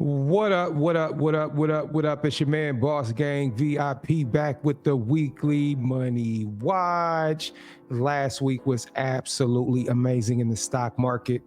What up, what up, what up, what up, what up? It's your man, Boss Gang VIP, back with the weekly money watch. Last week was absolutely amazing in the stock market.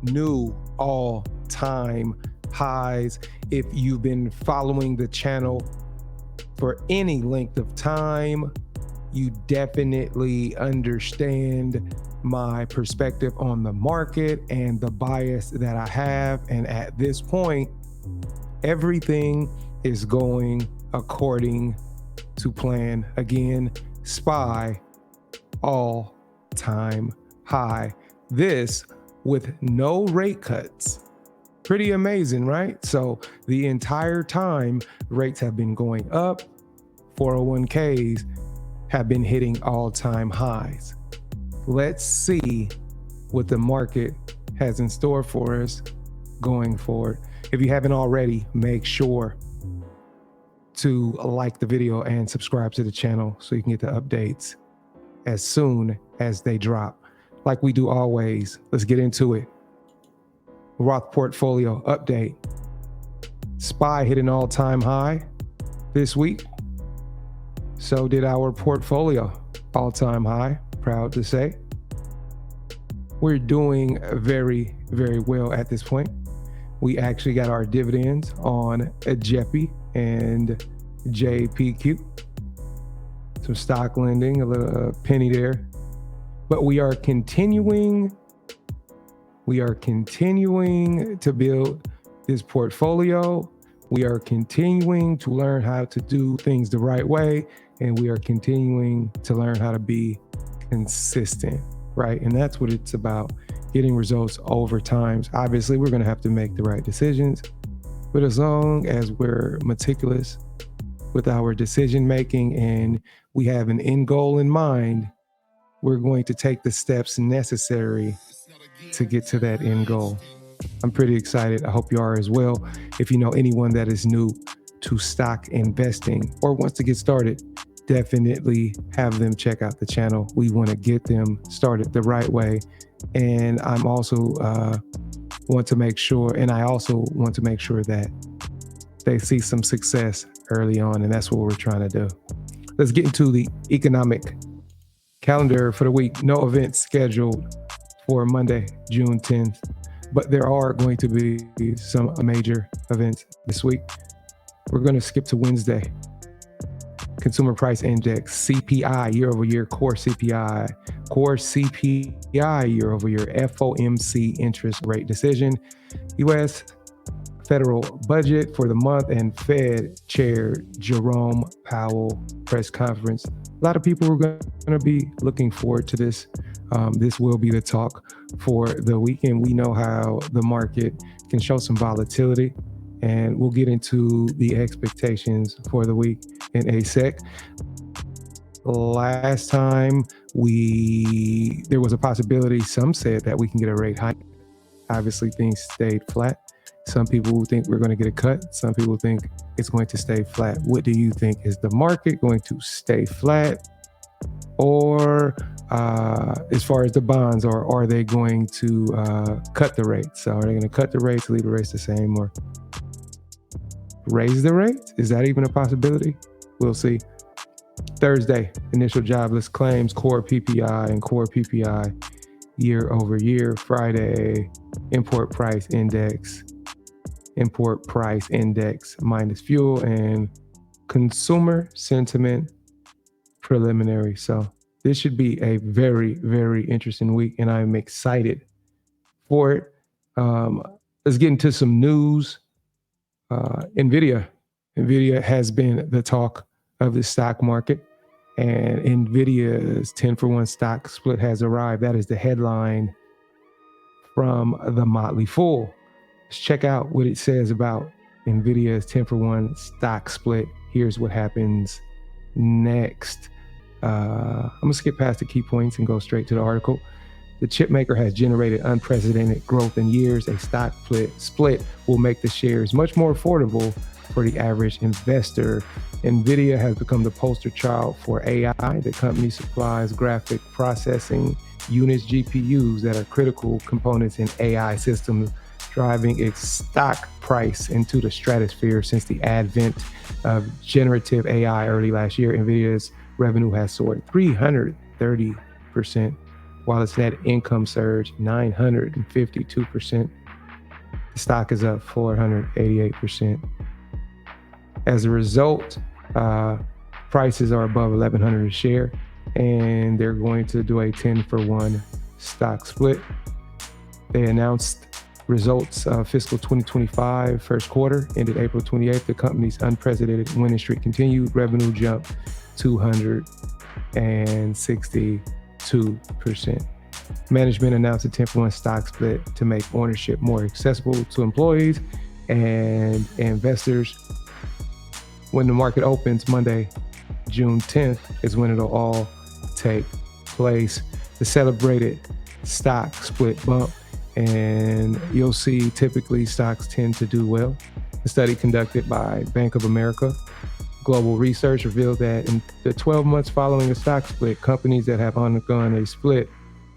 New all-time highs. If you've been following the channel for any length of time, you definitely understand my perspective on the market and the bias that I have. And at this point, everything is going according to plan. Again, SPY all-time high. This with no rate cuts. Pretty amazing, right? So the entire time, rates have been going up. 401ks have been hitting all-time highs. Let's see what the market has in store for us going forward. If you haven't already, make sure to like the video and subscribe to the channel so you can get the updates as soon as they drop. Like we do always, let's get into it. Roth portfolio update. SPY hit an all-time high this week. So did our portfolio, all-time high, proud to say. We're doing very, very well at this point. We actually got our dividends on JEPI and JPQ. Some stock lending, a little penny there. But we are continuing to build this portfolio. We are continuing to learn how to do things the right way. And we are continuing to learn how to be consistent, right? And that's what it's about, getting results over time. Obviously, we're going to have to make the right decisions, but as long as we're meticulous with our decision making and we have an end goal in mind, we're going to take the steps necessary to get to that end goal. I'm pretty excited. I hope you are as well. If you know anyone that is new to stock investing or wants to get started, definitely have them check out the channel. We want to get them started the right way. And I'm also want to make sure that they see some success early on. And that's what we're trying to do. Let's get into the economic calendar for the week. No events scheduled for Monday, June 10th, but there are going to be some major events this week. We're going to skip to Wednesday. Consumer Price Index, CPI year-over-year, core CPI year-over-year, FOMC interest rate decision, U.S. federal budget for the month, and Fed Chair Jerome Powell press conference. A lot of people are going to be looking forward to this. This will be the talk for the weekend. We know how the market can show some volatility, and we'll get into the expectations for the week in a sec. Last time there was a possibility, some said that we can get a rate hike. Obviously things stayed flat. Some people think we're going to get a cut. Some people think it's going to stay flat. What do you think? Is the market going to stay flat? Or as far as the bonds, or are they going to cut the rates? So are they going to cut the rates, leave the rates the same, or raise the rates? Is that even a possibility? We'll see. Thursday, initial jobless claims, core PPI and core PPI year over year. Friday, import price index minus fuel, and consumer sentiment preliminary. So this should be a very, very interesting week, and I'm excited for it. Let's get into some news. NVIDIA has been the talk of the stock market, and NVIDIA's 10-for-1 stock split has arrived. That is the headline from the Motley Fool. Let's check out what it says about NVIDIA's 10-for-1 stock split. Here's what happens next. I'm gonna skip past the key points and go straight to the article. The chip maker has generated unprecedented growth in years. A stock split will make the shares much more affordable for the average investor. NVIDIA has become the poster child for AI. The company supplies graphic processing units, GPUs, that are critical components in AI systems driving its stock price into the stratosphere since the advent of generative AI early last year. NVIDIA's revenue has soared 330%, while its net income surged 952%. The stock is up 488%. As a result, prices are above $1,100 a share, and they're going to do a 10-for-1 stock split. They announced results of fiscal 2025 first quarter, ended April 28th. The company's unprecedented winning streak continued. Revenue jumped 262%. Management announced a 10-for-1 stock split to make ownership more accessible to employees and investors. When the market opens Monday, June 10th, is when it'll all take place. The celebrated stock split bump, and you'll see typically stocks tend to do well. A study conducted by Bank of America Global Research revealed that in the 12 months following a stock split, companies that have undergone a split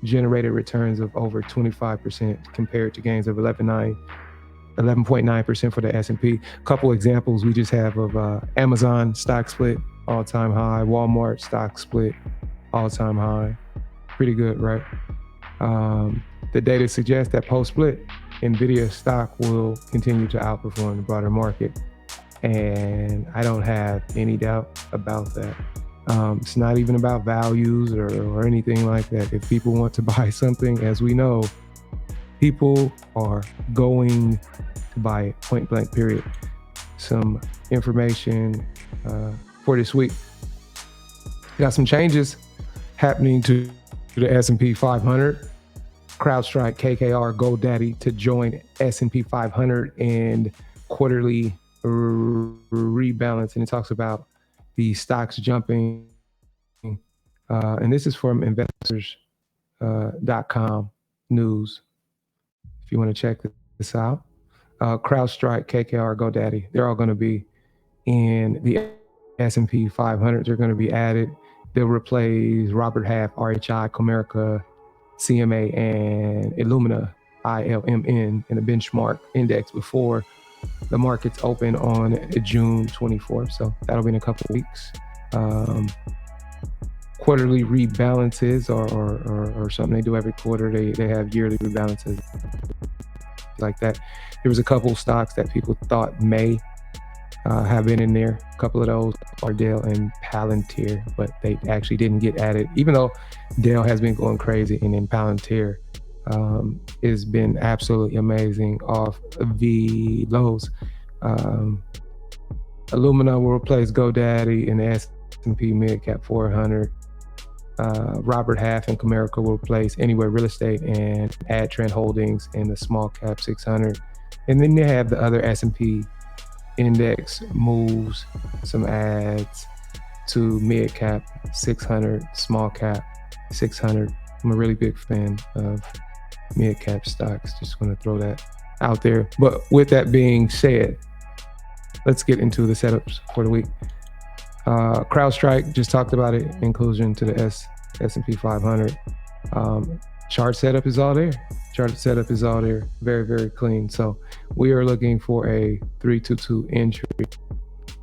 generated returns of over 25% compared to gains of 11.9% for the S&P. A couple examples we just have of Amazon stock split, all-time high. Walmart stock split, all-time high. Pretty good, right? The data suggests that post-split, NVIDIA stock will continue to outperform the broader market. And I don't have any doubt about that. It's not even about values or anything like that. If people want to buy something, as we know, people are going to buy it, point blank, period. Some information for this week. Got some changes happening to the S&P 500. CrowdStrike, KKR, GoDaddy to join S&P 500 and quarterly rebalance. And it talks about the stocks jumping. And this is from investors.com news. If you want to check this out. CrowdStrike, KKR, GoDaddy, they're all going to be in the S&P 500. They're going to be added. They'll replace Robert Half, RHI, Comerica, CMA, and Illumina, ILMN, in the benchmark index before the markets open on June 24th. So that'll be in a couple of weeks. Quarterly rebalances or something they do every quarter. They have yearly rebalances like that. There was a couple stocks that people thought may have been in there. A couple of those are Dell and Palantir, but they actually didn't get added, even though Dell has been going crazy, and then Palantir has been absolutely amazing off the lows. Illumina will replace GoDaddy in the S&P Mid-Cap 400. Robert Half and Comerica will replace Anywhere Real Estate and AdTrend Holdings in the Small Cap 600. And then they have the other S&P index moves, some adds to Mid-Cap 600, Small Cap 600. I'm a really big fan of mid-cap stocks. Just want to throw that out there. But with that being said, let's get into the setups for the week. CrowdStrike, just talked about it, inclusion to the S&P 500. Chart setup is all there. Very, very clean. So we are looking for a 322 entry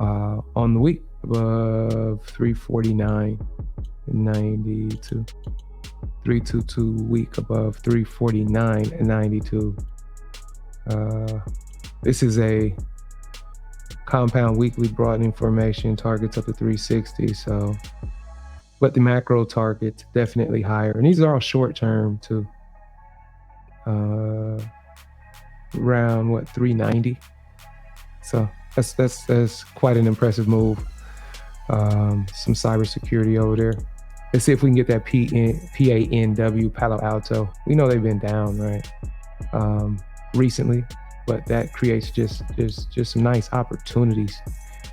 on the week above 349.92. 322 week above 349.92. This is a compound weekly broadening formation, targets up to 360. So, but the macro targets definitely higher, and these are all short term too. Around 390. So that's quite an impressive move. Some cybersecurity over there. Let's see if we can get that PANW, Palo Alto. We know they've been down, right? Recently, but that creates just some nice opportunities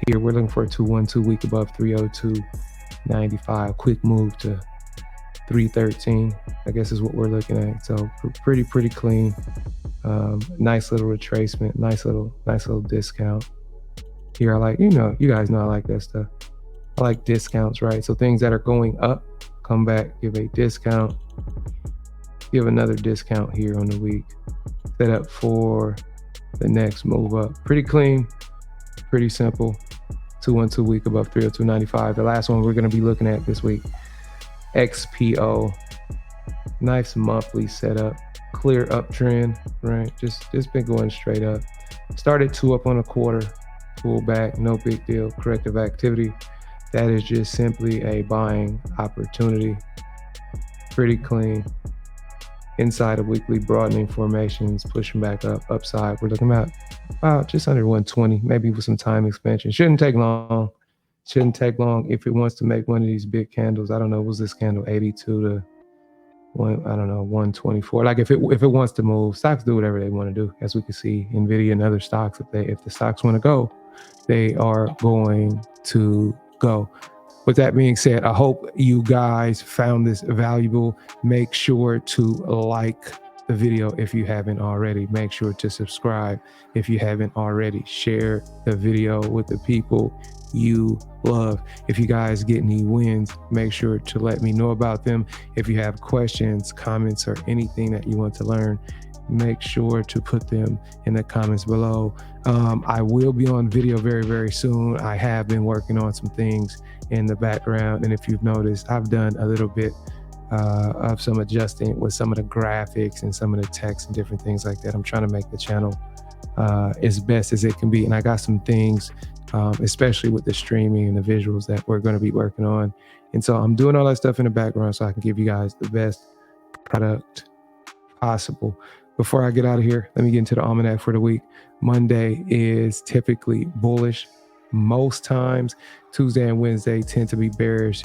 here. We're looking for a 212 week above 302.95. Quick move to 313, I guess is what we're looking at. So pretty clean. Nice little retracement, nice little discount. Here I like, you guys know I like that stuff. I like discounts, right? So things that are going up, come back, give a discount. give another discount here on the week. Set up for the next move up. Pretty clean, pretty simple. 212 week above 302.95. The last one we're going to be looking at this week, XPO. Nice monthly setup, clear uptrend, right? Just been going straight up. Started 2 up on a quarter, pull back, no big deal. Corrective activity. That is just simply a buying opportunity. Pretty clean. Inside of weekly broadening formations, pushing back up, upside. We're looking at about just under 120, maybe with some time expansion. Shouldn't take long. Shouldn't take long if it wants to make one of these big candles. I don't know, was this candle 82 to I don't know, 124. Like if it wants to move, stocks do whatever they want to do. As we can see, Nvidia and other stocks, if the stocks want to go, they are going to go. With that being said, I hope you guys found this valuable. Make sure to like the video if you haven't already. Make sure to subscribe if you haven't already. Share the video with the people you love. If you guys get any wins, make sure to let me know about them. If you have questions, comments, or anything that you want to learn, make sure to put them in the comments below. I will be on video very, very soon. I have been working on some things in the background, and if you've noticed, I've done a little bit of some adjusting with some of the graphics and some of the text and different things like that. I'm trying to make the channel as best as it can be, and I got some things, especially with the streaming and the visuals, that we're going to be working on. And so I'm doing all that stuff in the background so I can give you guys the best product possible. Before I get out of here, let me get into the almanac for the week. Monday is typically bullish most times. Tuesday and Wednesday tend to be bearish.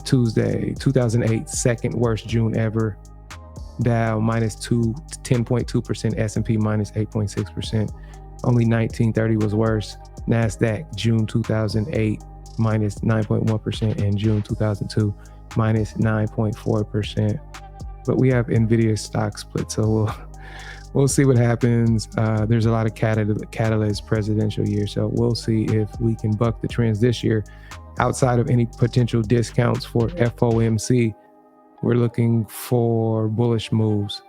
Tuesday, 2008, second worst June ever. Dow minus 10.2%, S&P minus 8.6%. Only 1930 was worse. NASDAQ, June 2008, minus 9.1%, and June 2002, minus 9.4%. But we have Nvidia stock split, so we'll see what happens. There's a lot of catalyst presidential year, so we'll see if we can buck the trends this year. Outside of any potential discounts for FOMC, we're looking for bullish moves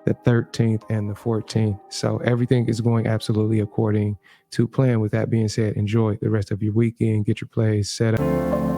the 13th and the 14th. So everything is going absolutely according to plan. With that being said, enjoy the rest of your weekend. Get your plays set up.